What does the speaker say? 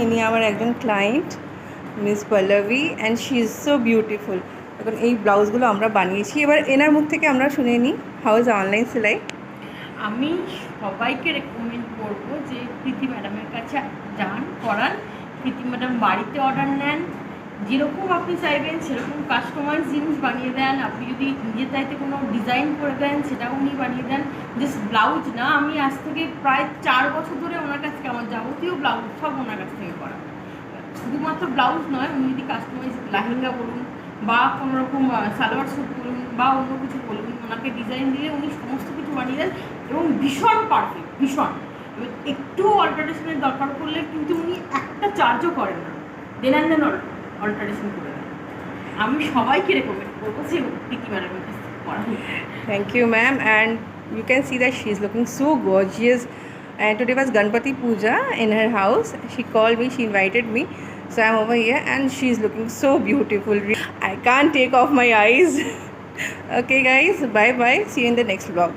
ইনি আমার একজন client miss Pallavi and she is so beautiful. এখন এই ব্লাউজগুলো আমরা বানিয়েছি, এবার এনার মুখ থেকে আমরা শুনে নিই হাউ ইজ অনলাইন সেলাই। আমি সবাইকে রেকমেন্ড করবো যে প্রীতি ম্যাডামের কাছে যান, করান। প্রীতি ম্যাডাম বাড়িতে অর্ডার নেন, যেরকম আপনি চাইবেন সেরকম কাস্টমাইজ জিনিস বানিয়ে দেন। আপনি যদি নিজের চাইতে কোনো ডিজাইন করে দেন সেটাও উনি বানিয়ে দেন। জাস্ট ব্লাউজ না, আমি আজ থেকে প্রায় 4 বছর ধরে ওনার কাছ থেকে আমার যাবতীয় ব্লাউজ সব ওনার কাছ থেকে করা। শুধুমাত্র ব্লাউজ নয়, উনি যদি কাস্টমাইজ লেহেঙ্গা বলুন বা কোনো রকম সালোয়ার স্যুট বলুন বা অন্য কিছু বলুন, ওনাকে ডিজাইন দিলে উনি সমস্ত কিছু বানিয়ে দেন এবং ভীষণ পারফেক্ট, ভীষণ। একটু অল্টারেশনের দরকার পড়লে কিন্তু উনি একটা চার্জও করেন না, দেন অ্যান্ড দেন অল্টারেশন করে দেন। আমি সবাইকে রেকমেন্ড করবো যে প্রীতি ম্যাডামের কাছ থেকে করা। Thank you, ma'am. And you can see that she is looking so gorgeous. And today was Ganpati Puja in her house. She called me, she invited me. So I'm over here and she is looking so beautiful. I can't take off my eyes. Okay, guys. Bye bye. See you in the next vlog.